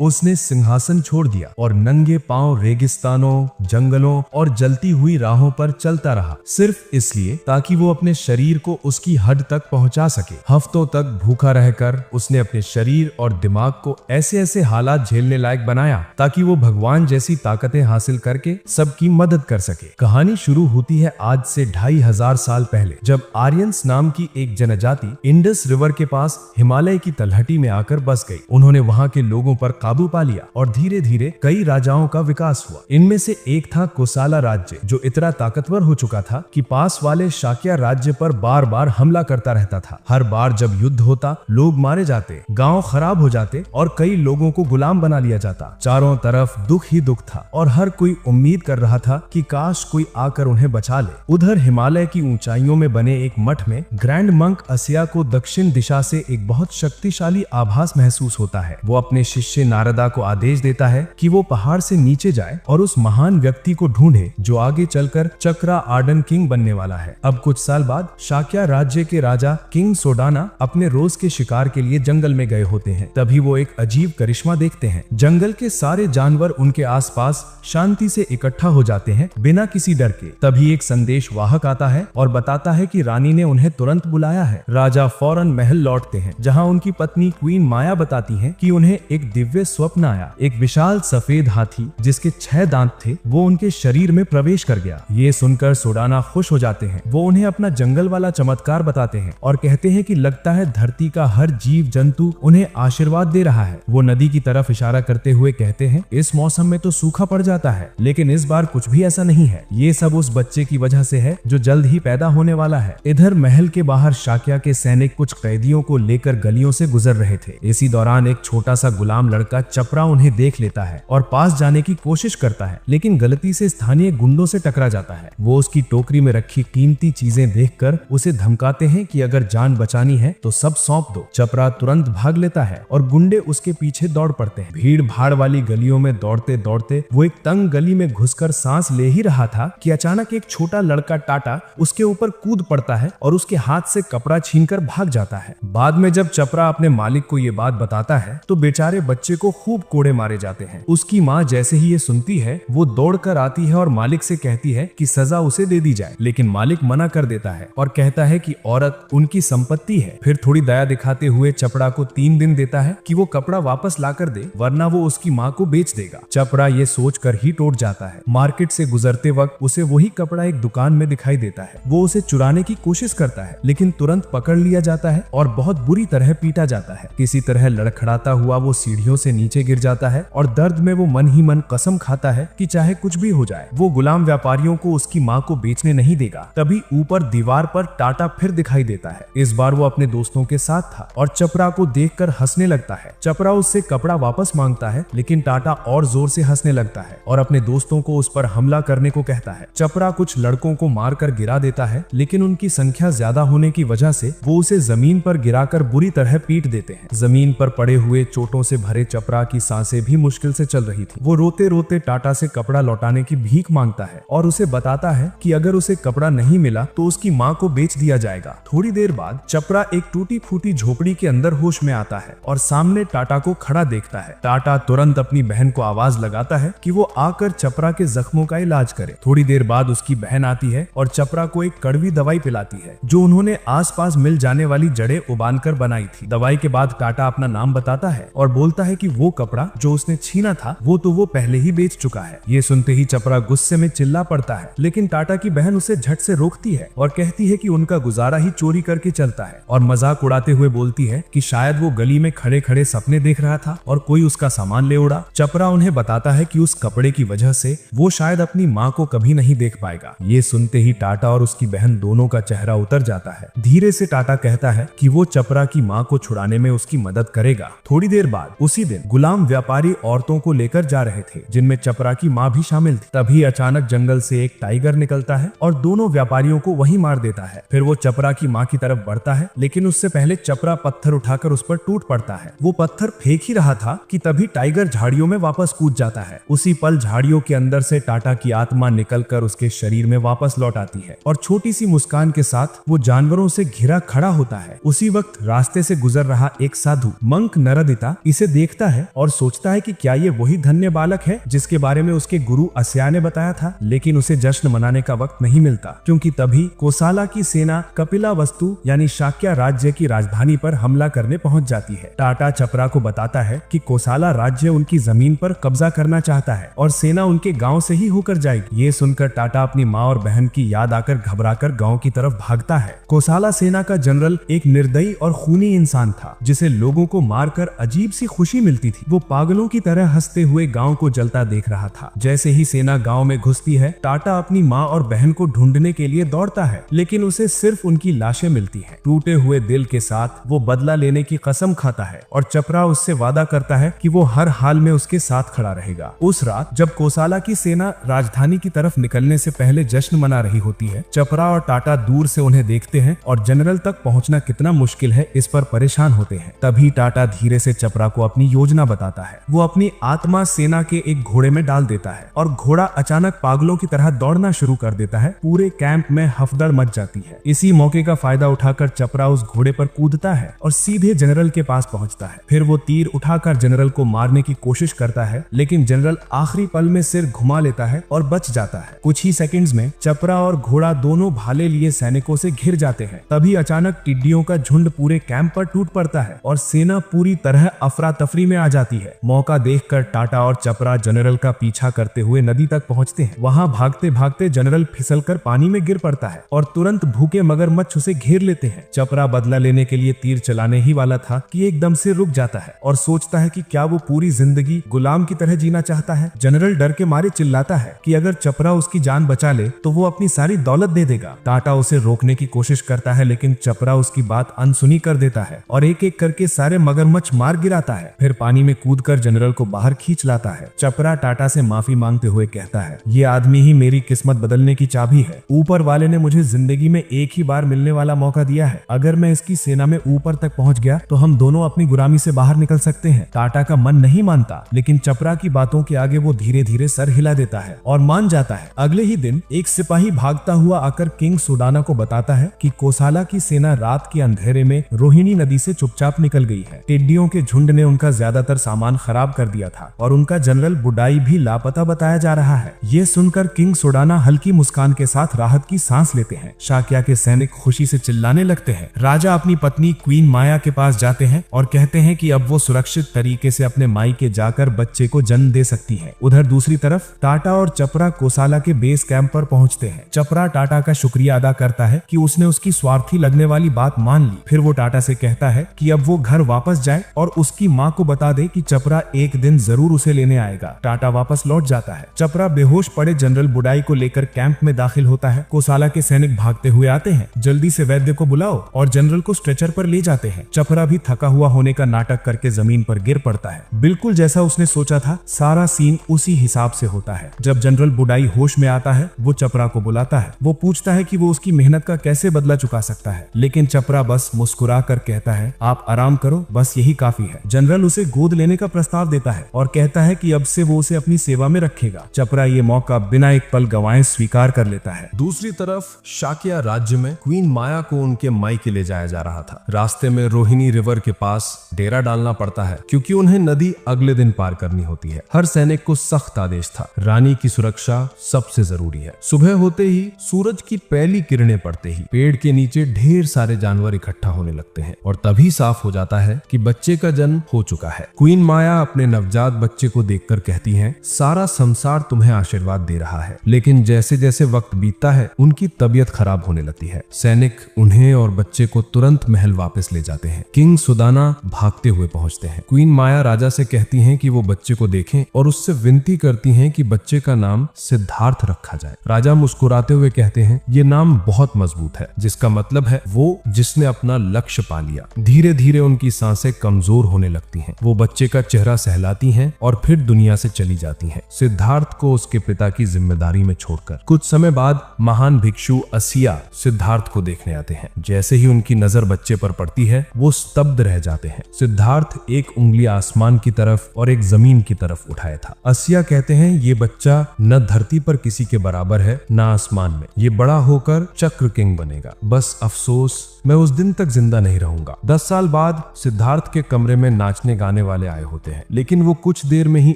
उसने सिंहासन छोड़ दिया और नंगे पांव रेगिस्तानों, जंगलों और जलती हुई राहों पर चलता रहा, सिर्फ इसलिए ताकि वो अपने शरीर को उसकी हद तक पहुंचा सके। हफ्तों तक भूखा रहकर उसने अपने शरीर और दिमाग को ऐसे ऐसे हालात झेलने लायक बनाया ताकि वो भगवान जैसी ताकतें हासिल करके सबकी मदद कर सके। कहानी शुरू होती है आज से 2500 साल पहले, जब आर्यंस नाम की एक जनजाति इंडस रिवर के पास हिमालय की तलहटी में आकर बस गई। उन्होंने वहां के लोगों पर काबू पा लिया और धीरे धीरे कई राजाओं का विकास हुआ। इनमें से एक था कोसाला राज्य, जो इतना ताकतवर हो चुका था कि पास वाले शाक्या राज्य पर बार बार हमला करता रहता था। हर बार जब युद्ध होता, लोग मारे जाते, गांव खराब हो जाते और कई लोगों को गुलाम बना लिया जाता। चारों तरफ दुख ही दुख था और हर कोई उम्मीद कर रहा था कि काश कोई आकर उन्हें बचा ले। उधर हिमालय की ऊंचाइयों में बने एक मठ में ग्रैंड मंक असिया को दक्षिण दिशा से एक बहुत शक्तिशाली आभास महसूस होता है। वो अपने शिष्य नारदा को आदेश देता है कि वो पहाड़ से नीचे जाए और उस महान व्यक्ति को ढूंढे जो आगे चलकर चक्रा आर्डन किंग बनने वाला है। अब कुछ साल बाद शाक्या राज्य के राजा किंग सोडाना अपने रोज के शिकार के लिए जंगल में गए होते हैं। तभी वो एक अजीब करिश्मा देखते हैं। जंगल के सारे जानवर उनके आसपास शांति से इकट्ठा हो जाते हैं बिना किसी डर के। तभी एक संदेश वाहक आता है और बताता है कि रानी ने उन्हें तुरंत बुलाया है। राजा फौरन महल लौटते हैं, जहां उनकी पत्नी क्वीन माया बताती है कि उन्हें एक दिव्य स्वप्न आया। एक विशाल सफेद हाथी जिसके 6 दांत थे, वो उनके शरीर में प्रवेश कर गया। ये सुनकर सोडाना खुश हो जाते हैं। वो उन्हें अपना जंगल वाला चमत्कार बताते हैं और कहते हैं कि लगता है धरती का हर जीव जंतु उन्हें आशीर्वाद दे रहा है। वो नदी की तरफ इशारा करते हुए कहते हैं, इस मौसम में तो सूखा पड़ जाता है, लेकिन इस बार कुछ भी ऐसा नहीं है। ये सब उस बच्चे की वजह से है जो जल्द ही पैदा होने वाला है। इधर महल के बाहर शाक्या के सैनिक कुछ कैदियों को लेकर गलियों से गुजर रहे थे। इसी दौरान एक छोटा सा गुलाम लड़का चपरा उन्हें देख लेता है और पास जाने की कोशिश करता है, लेकिन गलती से स्थानीय गुंडों से टकरा जाता है। वो उसकी टोकरी में रखी कीमती चीजें देखकर उसे धमकाते हैं कि अगर जान बचानी है तो सब सौंप दो। चपरा तुरंत भाग लेता है और गुंडे उसके पीछे दौड़ पड़ते हैं। भीड़ भाड़ वाली गलियों में दौड़ते दौड़ते वो एक तंग गली में घुसकर सांस ले ही रहा था कि अचानक एक छोटा लड़का टाटा उसके ऊपर कूद पड़ता है और उसके हाथ से कपड़ा छीनकर भाग जाता है। बाद में जब चपरा अपने मालिक को ये बात बताता है तो बेचारे बच्चे को खूब कोड़े मारे जाते हैं। उसकी माँ जैसे ही ये सुनती है, वो दौड़कर आती है और मालिक से कहती है कि सजा उसे दे दी जाए, लेकिन मालिक मना कर देता है और कहता है कि औरत उनकी संपत्ति है। फिर थोड़ी दया दिखाते हुए चपड़ा को 3 दिन देता है कि वो कपड़ा वापस ला कर दे, वरना वो उसकी माँ को बेच देगा। चपड़ा ये सोचकर ही टूट जाता है। मार्केट से गुजरते वक्त उसे वही कपड़ा एक दुकान में दिखाई देता है। वो उसे चुराने की कोशिश करता है, लेकिन तुरंत पकड़ लिया जाता है और बहुत बुरी तरह पीटा जाता है। किसी तरह लड़खड़ाता हुआ वो सीढ़ियों से नीचे गिर जाता है और दर्द में वो मन ही मन कसम खाता है कि चाहे कुछ भी हो जाए, वो गुलाम व्यापारियों को उसकी माँ को बेचने नहीं देगा। तभी ऊपर दीवार पर टाटा फिर दिखाई देता है। इस बार वो अपने दोस्तों के साथ था और चपरा को देखकर हंसने लगता है। चपरा उससे कपड़ा वापस मांगता है, लेकिन टाटा और जोर से हंसने लगता है और अपने दोस्तों को उस पर हमला करने को कहता है। चपरा कुछ लड़कों को मारकर गिरा देता है, लेकिन उनकी संख्या ज्यादा होने की वजह से वो उसे जमीन पर गिराकर बुरी तरह पीट देते हैं। जमीन पर पड़े हुए चोटों से भरे चपरा की सांसें भी मुश्किल से चल रही थी। वो रोते रोते टाटा से कपड़ा लौटाने की भीख मांगता है और उसे बताता है कि अगर उसे कपड़ा नहीं मिला तो उसकी माँ को बेच दिया जाएगा। थोड़ी देर बाद चपरा एक टूटी फूटी झोपड़ी के अंदर होश में आता है और सामने टाटा को खड़ा देखता है। टाटा तुरंत अपनी बहन को आवाज लगाता है कि वो आकर चपरा के जख्मों का इलाज करे। थोड़ी देर बाद उसकी बहन आती है और चपरा को एक कड़वी दवाई पिलाती है जो उन्होंने आसपास मिल जाने वाली जड़ें उबाल कर बनाई थी। दवाई के बाद टाटा अपना नाम बताता है और बोलता है कि वो कपड़ा जो उसने छीना था वो पहले ही बेच चुका है। ये सुनते ही चपरा गुस्से में चिल्ला पड़ता है, लेकिन टाटा की बहन उसे झट से रोकती है और कहती है कि उनका गुजारा ही चोरी करके चलता है और मजाक उड़ाते हुए बोलती है कि शायद वो गली में खड़े खड़े सपने देख रहा था और कोई उसका सामान ले उड़ा। चपरा उन्हें बताता है कि उस कपड़े की वजह से वो शायद अपनी माँ को कभी नहीं देख पाएगा। ये सुनते ही टाटा और उसकी बहन दोनों का चेहरा उतर जाता है। धीरे से टाटा कहता है कि वो चपरा की माँ को छुड़ाने में उसकी मदद करेगा। थोड़ी देर बाद उसी दिन गुलाम व्यापारी औरतों को लेकर जा रहे थे, जिनमें चपरा की माँ भी शामिल थी। तभी अचानक जंगल से एक टाइगर निकलता है और दोनों व्यापारियों को वहीं मार देता है। फिर वो चपरा की माँ की तरफ बढ़ता है, लेकिन उससे पहले चपरा पत्थर उठाकर उस पर टूट पड़ता है। वो पत्थर फेंक ही रहा था कि तभी टाइगर झाड़ियों में वापस कूद जाता है। उसी पल झाड़ियों के अंदर से टाटा की आत्मा निकलकर उसके शरीर में वापस लौट आती है और छोटी सी मुस्कान के साथ वो जानवरों से घिरा खड़ा होता है। उसी वक्त रास्ते से गुजर रहा एक साधु मंक नरदिता इसे देखता देखता है और सोचता है कि क्या ये वही धन्य बालक है जिसके बारे में उसके गुरु अस्या ने बताया था। लेकिन उसे जश्न मनाने का वक्त नहीं मिलता, क्योंकि तभी कोसाला की सेना कपिलावस्तु यानी शाक्य राज्य की राजधानी पर हमला करने पहुंच जाती है। टाटा चपरा को बताता है कि कोसाला राज्य उनकी जमीन पर कब्जा करना चाहता है और सेना उनके गांव से ही होकर जाएगी। ये सुनकर टाटा अपनी माँ और बहन की याद आकर घबराकर गांव की तरफ भागता है। कोसाला सेना का जनरल एक निर्दयी और खूनी इंसान था, जिसे लोगों को मारकर अजीब सी खुशी मिलती थी। वो पागलों की तरह हंसते हुए गांव को जलता देख रहा था। जैसे ही सेना गांव में घुसती है, टाटा अपनी माँ और बहन को ढूंढने के लिए दौड़ता है, लेकिन उसे सिर्फ उनकी लाशें मिलती हैं। टूटे हुए दिल के साथ वो बदला लेने की कसम खाता है और चपरा उससे वादा करता है कि वो हर हाल में उसके साथ खड़ा रहेगा। उस रात जब कोसाला की सेना राजधानी की तरफ निकलने से पहले जश्न मना रही होती है, चपरा और टाटा दूर से उन्हें देखते हैं और जनरल तक पहुंचना कितना मुश्किल है इस पर परेशान होते हैं। तभी टाटा धीरे से चपरा को अपनी योजना बताता है। वो अपनी आत्मा सेना के एक घोड़े में डाल देता है और घोड़ा अचानक पागलों की तरह दौड़ना शुरू कर देता है। पूरे कैंप में हफदड़ मच जाती है। इसी मौके का फायदा उठाकर चपरा उस घोड़े पर कूदता है और सीधे जनरल के पास पहुंचता है। फिर वो तीर उठाकर जनरल को मारने की कोशिश करता है, लेकिन जनरल आखिरी पल में सिर घुमा लेता है और बच जाता है। कुछ ही सेकंड्स में चपरा और घोड़ा दोनों भाले लिए सैनिकों से घिर जाते हैं। तभी अचानक टिड्डियों का झुंड पूरे कैंप पर टूट पड़ता है और सेना पूरी तरह अफरा तफरी में आ जाती है। मौका देखकर टाटा और चपरा जनरल का पीछा करते हुए नदी तक पहुंचते हैं। वहां भागते भागते जनरल फिसलकर पानी में गिर पड़ता है और तुरंत भूखे मगरमच्छ उसे घेर लेते हैं। चपरा बदला लेने के लिए तीर चलाने ही वाला था कि एकदम से रुक जाता है और सोचता है कि क्या वो पूरी जिंदगी गुलाम की तरह जीना चाहता है। जनरल डर के मारे चिल्लाता है कि अगर चपरा उसकी जान बचा ले तो वो अपनी सारी दौलत दे देगा। टाटा उसे रोकने की कोशिश करता है, लेकिन चपरा उसकी बात अनसुनी कर देता है और एक एक करके सारे मगरमच्छ मार गिराता है। फिर पानी में कूदकर जनरल को बाहर खींच लाता है। चपरा टाटा से माफी मांगते हुए कहता है, ये आदमी ही मेरी किस्मत बदलने की चाबी है। ऊपर वाले ने मुझे जिंदगी में एक ही बार मिलने वाला मौका दिया है। अगर मैं इसकी सेना में ऊपर तक पहुंच गया तो हम दोनों अपनी गुलामी से बाहर निकल सकते हैं। टाटा का मन नहीं मानता, लेकिन चपरा की बातों के आगे वो धीरे धीरे सर हिला देता है और मान जाता है। अगले ही दिन एक सिपाही भागता हुआ आकर किंग सुडाना को बताता है कि कोसाला की सेना रात के अंधेरे में रोहिणी नदी से चुपचाप निकल गई है। टिड्डियों के झुंड ने उनका ज्यादातर सामान खराब कर दिया था और उनका जनरल बुडाई भी लापता बताया जा रहा है। ये सुनकर किंग सुडाना हल्की मुस्कान के साथ राहत की सांस लेते हैं। शाक्या के सैनिक खुशी से चिल्लाने लगते हैं। राजा अपनी पत्नी क्वीन माया के पास जाते हैं और कहते हैं कि अब वो सुरक्षित तरीके से अपने मायके जाकर बच्चे को जन्म दे सकती है। उधर दूसरी तरफ टाटा और चपरा कोसाला के बेस कैंप पर पहुंचते हैं। चपरा टाटा का शुक्रिया अदा करता है कि उसने उसकी स्वार्थी लगने वाली बात मान ली। फिर वो टाटा से कहता है कि अब वो घर वापस जाए और उसकी माँ को बता दे कि चपरा एक दिन जरूर उसे लेने आएगा। टाटा वापस लौट जाता है। चपरा बेहोश पड़े जनरल बुडाई को लेकर कैंप में दाखिल होता है। कोसाला के सैनिक भागते हुए आते हैं। जल्दी से वैद्य को बुलाओ और जनरल को स्ट्रेचर पर ले जाते हैं। चपरा भी थका हुआ होने का नाटक करके जमीन पर गिर पड़ता है। बिल्कुल जैसा उसने सोचा था, सारा सीन उसी हिसाब से होता है। जब जनरल बुडाई होश में आता है, वो चपरा को बुलाता है। वो पूछता है कि वो उसकी मेहनत का कैसे बदला चुका सकता है, लेकिन चपरा बस मुस्कुरा कर कहता है, आप आराम करो, बस यही काफी है। जनरल उसे गोद लेने का प्रस्ताव देता है और कहता है कि अब से वो उसे अपनी सेवा में रखेगा। चपरा ये मौका बिना एक पल गंवाए स्वीकार कर लेता है। दूसरी तरफ शाक्या राज्य में क्वीन माया को उनके मायके ले जाया जा रहा था। रास्ते में रोहिणी रिवर के पास डेरा डालना पड़ता है, क्योंकि उन्हें नदी अगले दिन पार करनी होती है। हर सैनिक को सख्त आदेश था, रानी की सुरक्षा सबसे जरूरी है। सुबह होते ही, सूरज की पहली किरणें पड़ते ही पेड़ के नीचे ढेर सारे जानवर इकट्ठा होने लगते हैं और तभी साफ हो जाता है कि बच्चे का जन्म हो चुका है। क्वीन माया अपने नवजात बच्चे को देखकर कहती हैं, सारा संसार तुम्हें आशीर्वाद दे रहा है। लेकिन जैसे जैसे वक्त बीतता है, उनकी तबीयत खराब होने लगती है। सैनिक उन्हें और बच्चे को तुरंत महल वापस ले जाते हैं। किंग सुदाना भागते हुए पहुंचते हैं। क्वीन माया राजा से कहती हैं कि वो बच्चे को देखें और उससे विनती करती हैं कि बच्चे का नाम सिद्धार्थ रखा जाए। राजा मुस्कुराते हुए कहते हैं, ये नाम बहुत मजबूत है, जिसका मतलब है वो जिसने अपना लक्ष्य पा लिया। धीरे धीरे उनकी सांसें कमजोर होने लगती हैं। वो बच्चे का चेहरा सहलाती हैं और फिर दुनिया से चली जाती हैं, सिद्धार्थ को उसके पिता की जिम्मेदारी में छोड़कर। कुछ समय बाद महान भिक्षु असिया सिद्धार्थ को देखने आते हैं। जैसे ही उनकी नजर बच्चे पर पड़ती है, वो स्तब्ध रह जाते हैं। सिद्धार्थ एक उंगली आसमान की तरफ और एक जमीन की तरफ उठाया था। असिया कहते हैं, ये बच्चा न धरती पर किसी के बराबर है, न आसमान में। ये बड़ा होकर चक्र किंग बनेगा। बस अफसोस, मैं उस दिन तक जिंदा नहीं रहूंगा। 10 साल बाद सिद्धार्थ के कमरे में नाचने गाने उठाने वाले आए होते हैं, लेकिन वो कुछ देर में ही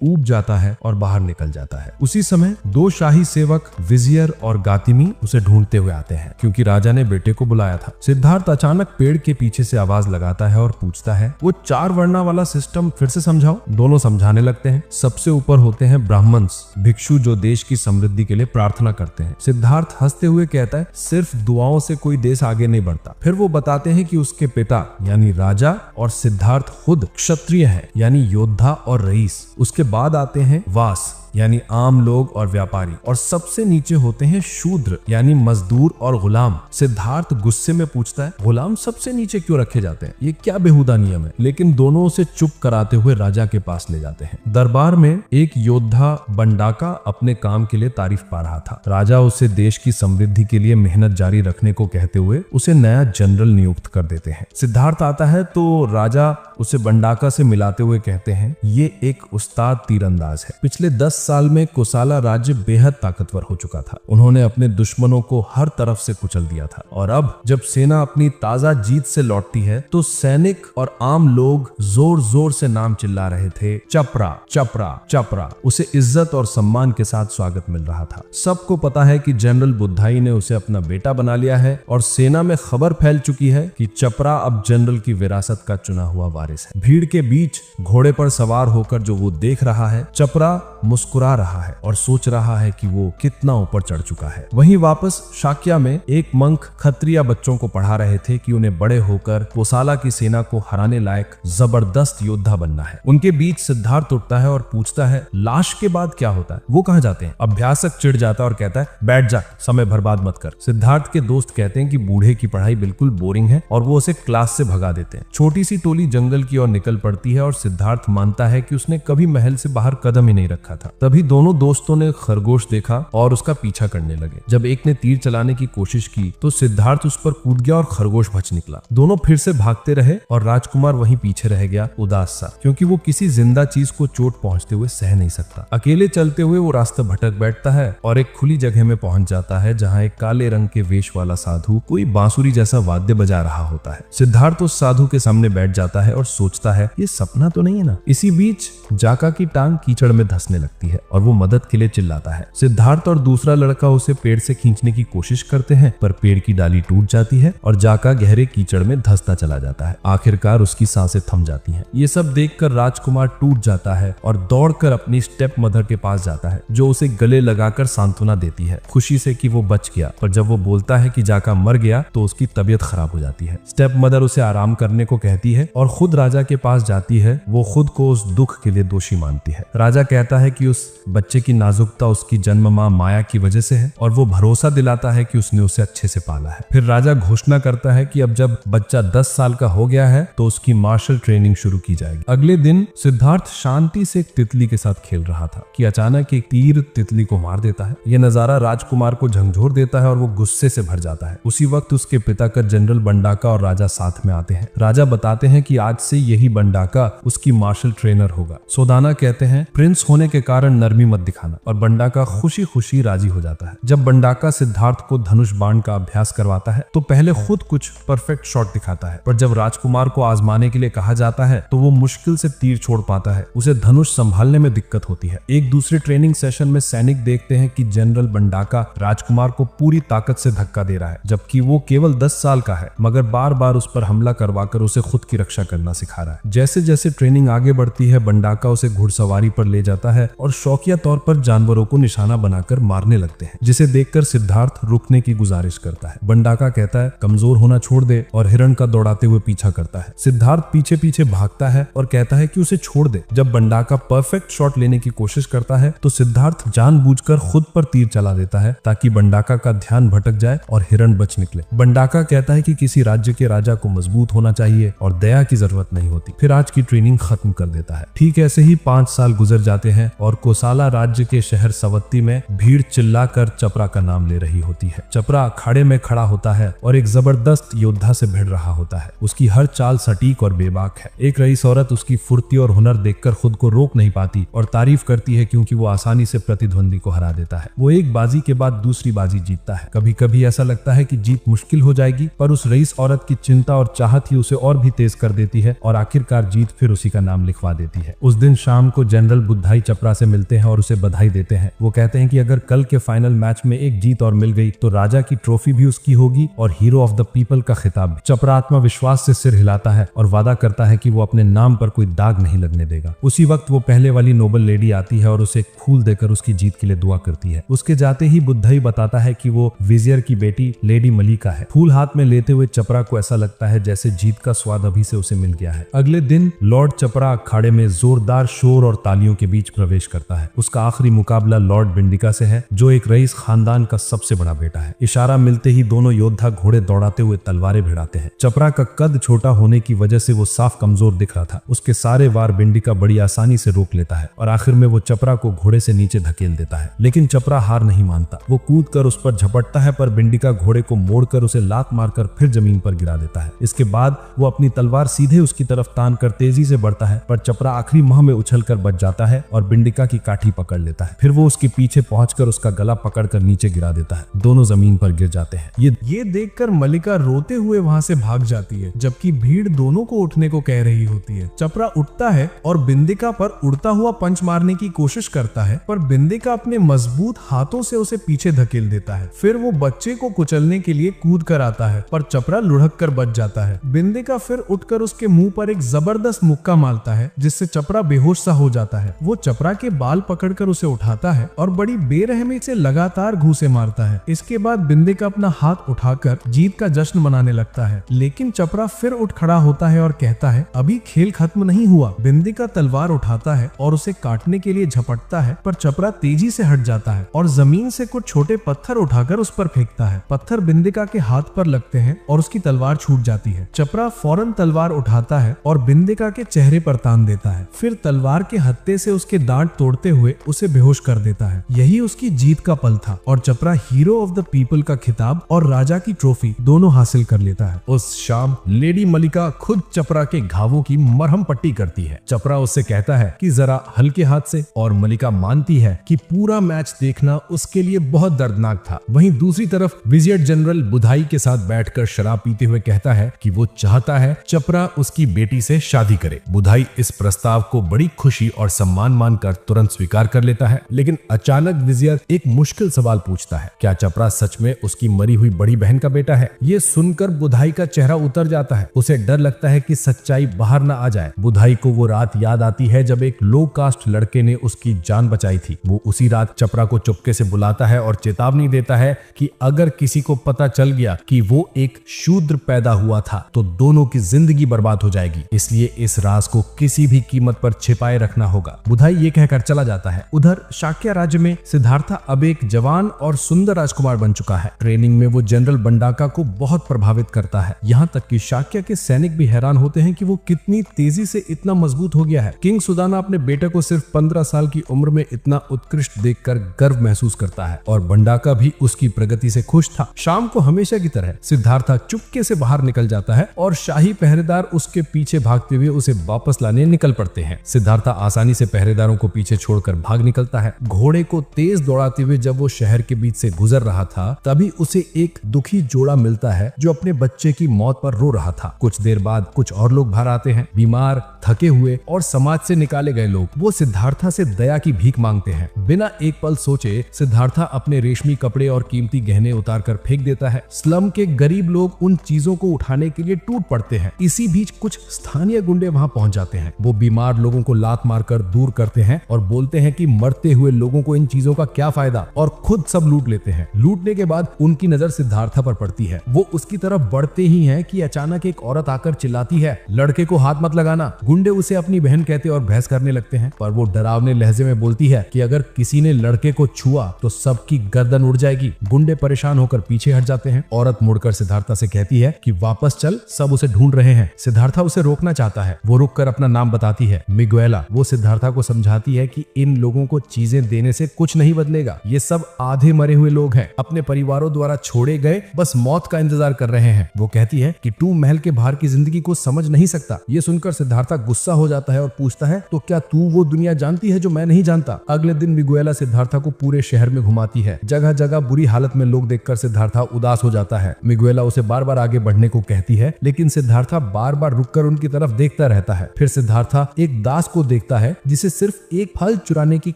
ऊब जाता है और बाहर निकल जाता है। उसी समय दो शाही सेवक विजियर और गातिमी उसे ढूंढते हुए आते हैं, क्योंकि राजा ने बेटे को बुलाया था। सिद्धार्थ अचानक पेड़ के पीछे से आवाज लगाता है और पूछता है, वो 4 वर्णा वाला सिस्टम फिर से समझाओ। दोनों समझाने लगते हैं। सबसे ऊपर होते हैं ब्राह्मण्स, भिक्षु जो देश की समृद्धि के लिए प्रार्थना करते हैं। सिद्धार्थ हंसते हुए कहता है, सिर्फ दुआओं से कोई देश आगे नहीं बढ़ता। फिर वो बताते हैं कि उसके पिता यानी राजा और सिद्धार्थ खुद क्षत्रिय है, यानी योद्धा और रईस। उसके बाद आते हैं वास यानी आम लोग और व्यापारी, और सबसे नीचे होते हैं शूद्र यानी मजदूर और गुलाम। सिद्धार्थ गुस्से में पूछता है, गुलाम सबसे नीचे क्यों रखे जाते हैं? ये क्या बेहुदा नियम है? लेकिन दोनों उसे चुप कराते हुए राजा के पास ले जाते हैं। दरबार में एक योद्धा बंडाका अपने काम के लिए तारीफ पा रहा था। राजा उसे देश की समृद्धि के लिए मेहनत जारी रखने को कहते हुए उसे नया जनरल नियुक्त कर देते हैं। सिद्धार्थ आता है तो राजा उसे बंडाका से मिलाते हुए कहते हैं, ये एक उस्ताद तीरंदाज है। पिछले 10 साल में कोसाला राज्य बेहद ताकतवर हो चुका था। उन्होंने अपने दुश्मनों को हर तरफ से कुचल दिया था, और अब जब सेना अपनी ताजा जीत से लौटती है तो सैनिक और आम लोग जोर जोर से नाम चिल्ला रहे थे, चपरा चपरा चपरा। उसे इज्जत और सम्मान के साथ स्वागत मिल रहा था। सबको पता है कि जनरल बुद्धाई ने उसे अपना बेटा बना लिया है, और सेना में खबर फैल चुकी है कि चपरा अब जनरल की विरासत का चुना हुआ वारिस है। भीड़ के बीच घोड़े पर सवार होकर जो वो देख रहा है, चपरा मुस्कुरा रहा है और सोच रहा है कि वो कितना ऊपर चढ़ चुका है। वहीं वापस शाक्या में एक मंक खत्रिया बच्चों को पढ़ा रहे थे कि उन्हें बड़े होकर कोसाला की सेना को हराने लायक जबरदस्त योद्धा बनना है। उनके बीच सिद्धार्थ उठता है और पूछता है, लाश के बाद क्या होता है? वो कहाँ जाते हैं? अभ्यासक चिढ़ जाता है और कहता है, बैठ जा, समय बर्बाद मत कर। सिद्धार्थ के दोस्त कहते हैं कि बूढ़े की पढ़ाई बिल्कुल बोरिंग है और वो उसे क्लास से भगा देते हैं। छोटी सी टोली जंगल की ओर निकल पड़ती है और सिद्धार्थ मानता है कि उसने कभी महल से बाहर कदम ही नहीं रखा था। तभी दोनों दोस्तों ने खरगोश देखा और उसका पीछा करने लगे। जब एक ने तीर चलाने की कोशिश की तो सिद्धार्थ उस पर कूद गया और खरगोश बच निकला। दोनों फिर से भागते रहे और राजकुमार वहीं पीछे रह गया, उदास सा, क्योंकि वो किसी जिंदा चीज को चोट पहुंचते हुए सह नहीं सकता। अकेले चलते हुए वो रास्ता भटक बैठता है और एक खुली जगह में पहुंच जाता है जहां एक काले रंग के वेश वाला साधु कोई बांसुरी जैसा वाद्य बजा रहा होता है। सिद्धार्थ उस साधु के सामने बैठ जाता है और सोचता है, ये सपना तो नहीं है ना। इसी बीच जाका की टांग कीचड़ में धंसने लगती है और वो मदद के लिए चिल्लाता है। सिद्धार्थ और दूसरा लड़का उसे पेड़ से खींचने की कोशिश करते हैं, पर पेड़ की डाली टूट जाती है और जाका गहरे कीचड़ में धंसता चला जाता है। आखिरकार उसकी सांसें थम जाती हैं। ये सब देखकर राजकुमार टूट जाता है और दौड़कर अपनी स्टेप मदर के पास जाता है, जो उसे गले लगाकर सांत्वना देती है, खुशी से कि वो बच गया। पर जब वो बोलता है कि जाका मर गया तो उसकी तबीयत खराब हो जाती है। स्टेप मदर उसे आराम करने को कहती है और खुद राजा के पास जाती है। वो खुद को उस दुख के लिए दोषी मानती है। राजा कहता है कि उस बच्चे की नाजुकता उसकी जन्म मां माया की वजह से है, और वो भरोसा दिलाता है कि उसने उसे अच्छे से पाला है। फिर राजा घोषणा करता है कि अब जब बच्चा 10 साल का हो गया है तो उसकी मार्शल ट्रेनिंग शुरू की जाएगी। अगले दिन सिद्धार्थ शांति से एक तितली के साथ खेल रहा था कि अचानक एक तीर तितली को मार देता है। यह नजारा राजकुमार को झंझोर देता है और वो गुस्से से भर जाता है। उसी वक्त उसके पिता का जनरल बंडाका और राजा साथ में आते हैं। राजा बताते हैं कि आज से यही बंडाका उसकी मार्शल ट्रेनर होगा। सोदाना कहते हैं, प्रिंस होने के कारण नरमी मत दिखाना, और बंडाका खुशी खुशी राजी हो जाता है। जब बंडाका सिद्धार्थ को धनुष बाण का अभ्यास करवाता है तो पहले खुद कुछ परफेक्ट शॉट दिखाता है, पर जब राजकुमार को आजमाने के लिए कहा जाता है तो वो मुश्किल से तीर छोड़ पाता है। उसे धनुष संभालने में दिक्कत होती है। एक दूसरे ट्रेनिंग सेशन में सैनिक देखते हैं कि जनरल बंडाका राजकुमार को पूरी ताकत से धक्का दे रहा है, जबकि वो केवल 10 साल का है, मगर बार बार उस पर हमला करवाकर उसे खुद की रक्षा करना सिखा रहा है। जैसे जैसे ट्रेनिंग आगे बढ़ती है, बंडाका उसे घुड़सवारी पर ले जाता है और शौकिया तौर पर जानवरों को निशाना बनाकर मारने लगते हैं, जिसे देखकर सिद्धार्थ रुकने की गुजारिश करता है। बंडाका कहता है, कमजोर होना छोड़ दे, और हिरण का दौड़ाते हुए पीछा करता है। सिद्धार्थ पीछे पीछे भागता है और कहता है कि उसे छोड़ दे। जब बंडाका परफेक्ट शॉट लेने की कोशिश करता है तो सिद्धार्थ जानबूझकर खुद पर तीर चला देता है ताकि बंडाका का ध्यान भटक जाए और हिरण बच निकले। बंडाका कहता है कि किसी राज्य के राजा को मजबूत होना चाहिए और दया की जरूरत नहीं होती। फिर आज की ट्रेनिंग खत्म कर देता है। ठीक ऐसे ही 5 साल गुजर जाते हैं और कोसाला राज्य के शहर सवत्ती में भीड़ चिल्लाकर चपरा का नाम ले रही होती है। चपरा अखाड़े में खड़ा होता है और एक जबरदस्त योद्धा से भिड़ रहा होता है। उसकी हर चाल सटीक और बेबाक है। एक रईस औरत उसकी फुर्ती और हुनर देखकर खुद को रोक नहीं पाती और तारीफ करती है क्योंकि वो आसानी से प्रतिद्वंदी को हरा देता है। वो एक बाजी के बाद दूसरी बाजी जीतता है। कभी कभी ऐसा लगता है कि जीत मुश्किल हो जाएगी, पर उस रईस औरत की चिंता और चाहत ही उसे और भी तेज कर देती है और आखिरकार जीत फिर उसी का नाम लिखवा देती है। उस दिन शाम को जनरल बुद्धाई चपरा से मिलते हैं और उसे बधाई देते हैं। वो कहते हैं कि अगर कल के फाइनल मैच में एक जीत और मिल गई तो राजा की ट्रॉफी भी उसकी होगी और हीरो ऑफ द पीपल का खिताब भी। चपरा आत्मविश्वास से सिर हिलाता है और वादा करता है कि वो अपने नाम पर कोई दाग नहीं लगने देगा। उसी वक्त वो पहले वाली नोबल लेडी आती है और उसे फूल देकर उसकी जीत के लिए दुआ करती है। उसके जाते ही बुद्धाई बताता है कि वो विजियर की बेटी लेडी मलिका है। फूल हाथ में लेते हुए चपरा को ऐसा लगता है जैसे जीत का स्वाद अभी से उसे मिल गया है। अगले दिन लॉर्ड चपरा अखाड़े में जोरदार शोर और तालियों के बीच प्रवेश करता है। उसका आखिरी मुकाबला लॉर्ड बिंडिका से है, जो एक रईस खानदान का सबसे बड़ा बेटा है। इशारा मिलते ही दोनों योद्धा घोड़े दौड़ाते हुए तलवारें भिड़ाते हैं। चपरा का कद छोटा होने की वजह से वो साफ कमजोर दिख रहा था। उसके सारे वार बिंडिका बड़ी आसानी से रोक लेता है और आखिर में वो चपरा को घोड़े से नीचे धकेल देता है। लेकिन चपरा हार नहीं मानता। वो कूद कर उस पर झपटता है, पर बिंडिका घोड़े को मोड़कर उसे लात मारकर फिर जमीन पर गिरा देता है। इसके बाद वो अपनी तलवार सीधे उसकी तरफ तान कर तेजी से बढ़ता है, पर चपरा आखिरी मोह में उछलकर बच जाता है और बिंडिका की काठी पकड़ लेता है। फिर वो उसके पीछे पहुंचकर उसका गला पकड़कर नीचे गिरा देता है। दोनों जमीन पर गिर जाते हैं। ये देखकर मलिका रोते हुए वहां से भाग जाती है, जबकि भीड़ दोनों को उठने को कह रही होती है। चपरा उठता है और बिंदिका पर उड़ता हुआ पंच मारने की कोशिश करता है, पर बिंदिका अपने मजबूत हाथों से उसे पीछे धकेल देता है। फिर वो बच्चे को कुचलने के लिए कूद कर आता है, पर चपरा लुढ़क कर बच जाता है। बिंदिका फिर उठकर उसके मुंह पर एक जबरदस्त मुक्का मारता है, जिससे चपरा बेहोश सा हो जाता है। वो चपरा के बाल पकड़कर उसे उठाता है और बड़ी बेरहमी से लगातार घूंसे मारता है। इसके बाद बिंदिका अपना हाथ उठाकर जीत का जश्न मनाने लगता है, लेकिन चपरा फिर उठ खड़ा होता है और कहता है, अभी खेल खत्म नहीं हुआ। बिंदिका तलवार उठाता है और उसे काटने के लिए झपटता है, पर चपरा तेजी से हट जाता है और जमीन से कुछ छोटे पत्थर उठाकर उस पर फेंकता है। पत्थर बिंदिका के हाथ पर लगते हैं और उसकी तलवार छूट जाती है। चपरा फौरन तलवार उठाता है और बिंदिका के चेहरे पर तान देता है। फिर तलवार के हत्थे से उसके दांत तोड़ते हुए उसे बेहोश कर देता है। यही उसकी जीत का पल था और चपरा हीरो ऑफ द पीपल का खिताब और राजा की ट्रॉफी दोनों हासिल कर लेता है। उस शाम लेडी मलिका खुद चपरा के घावों की मरहम पट्टी करती है। चपरा उससे कहता है कि जरा हल्के हाथ से, और मलिका मानती है कि पूरा मैच देखना उसके लिए बहुत दर्दनाक था। वहीं दूसरी तरफ विजियर जनरल बुधाई के साथ बैठकर शराब पीते हुए कहता है कि वो चाहता है चपरा उसकी बेटी से शादी करे। बुधाई इस प्रस्ताव को बड़ी खुशी और सम्मान मानकर तुरंत स्वीकार कर लेता है, लेकिन अचानक विजियर एक मुश्किल सवाल पूछता है, क्या चपरा सच में उसकी मरी हुई बड़ी बहन का बेटा है? ये सुनकर बुधाई का चेहरा उतर जाता है। उसे डर लगता है कि सच्चाई बाहर न आ जाए। बुधाई को वो रात याद आती है जब एक लो कास्ट लड़के ने उसकी जान बचाई थी। वो उसी रात चपरा को चुपके से बुलाता है और चेतावनी देता है कि अगर किसी को पता चल गया कि वो एक शूद्र पैदा हुआ था तो दोनों की जिंदगी बर्बाद हो जाएगी, इसलिए इस राज को किसी भी कीमत पर छिपाए रखना होगा। बुधाई ये कहकर चला जाता है। उधर शाक्य राज्य में सिद्धार्था अब एक जवान और सुंदर राजकुमार बन चुका है। ट्रेनिंग में वो जनरल बंडाका को बहुत प्रभावित करता है, यहाँ तक कि शाक्य के सैनिक भी हैरान होते हैं कि वो कितनी तेजी से इतना मजबूत हो गया है। किंग सुदाना अपने बेटे को सिर्फ 15 साल की उम्र में इतना उत्कृष्ट देखकर गर्व महसूस करता है और बंडाका भी उसकी प्रगति से खुश था। शाम को हमेशा की तरह सिद्धार्था चुपके से बाहर निकल जाता है और शाही पहरेदार उसके पीछे भागते हुए उसे वापस लाने निकल पड़ते हैं। सिद्धार्था आसानी से पहरेदारों को पीछे छोड़कर भाग निकलता है। घोड़े को तेज दौड़ाते हुए जब वो शहर के बीच से गुजर रहा था, तभी उसे एक दुखी जोड़ा मिलता है जो अपने बच्चे की मौत पर रो रहा था। कुछ देर बाद कुछ और लोग बाहर आते हैं, बीमार, थके हुए और समाज से निकाले गए लोग। वो सिद्धार्था से दया की भीख मांगते हैं। बिना एक पल सोचे सिद्धार्था अपने रेशमी कपड़े और कीमती गहने उतार कर फेंक देता है। स्लम के गरीब लोग उन चीजों को उठाने के लिए टूट पड़ते हैं। इसी बीच कुछ स्थानीय गुंडे वहां पहुंच जाते हैं। वो बीमार लोगों को लात मारकर दूर करते हैं और बोलते हैं कि मरते हुए लोगों को इन चीजों का क्या फायदा, और खुद सब लूट लेते हैं। लूटने के बाद उनकी नजर सिद्धार्था पर पड़ती है। वो उसकी तरफ बढ़ते ही हैं कि अचानक एक औरत आकर चिल्लाती है, लड़के को हाथ मत लगाना। गुंडे उसे अपनी बहन कहते और बहस करने लगते हैं, पर वो डरावने लहजे में बोलती है कि अगर किसी ने लड़के को छुआ तो सबकी गर्दन उड़ जाएगी। गुंडे परेशान होकर पीछे हट जाते हैं। औरत मुड़कर सिद्धार्था से कहती है कि वापस चल, सब उसे ढूंढ रहे हैं। सिद्धार्था उसे रोकना चाहता है। वो रुककर अपना नाम बताती है, मिगुएला। वो सिद्धार्था को समझाती समझाती है कि इन लोगों को चीजें देने से कुछ नहीं बदलेगा, ये सब आधे मरे हुए लोग हैं, अपने परिवारों द्वारा छोड़े गए, बस मौत का इंतजार कर रहे हैं। वो कहती है कि तू महल के बाहर की जिंदगी को समझ नहीं सकता। ये सुनकर सिद्धार्था गुस्सा हो जाता है और पूछता है, तो क्या तू वो दुनिया जानती है जो मैं नहीं जानता? अगले दिन मिगुएला सिद्धार्था को पूरे शहर में घुमाती है। जगह जगह बुरी हालत में लोग देखकर सिद्धार्था उदास हो जाता है। मिगुएला उसे बार बार आगे बढ़ने को कहती है, लेकिन सिद्धार्था बार बार रुककर उनकी तरफ देखता रहता है। फिर सिद्धार्था एक दास को देखता है जिसे सिर्फ एक फल चुराने की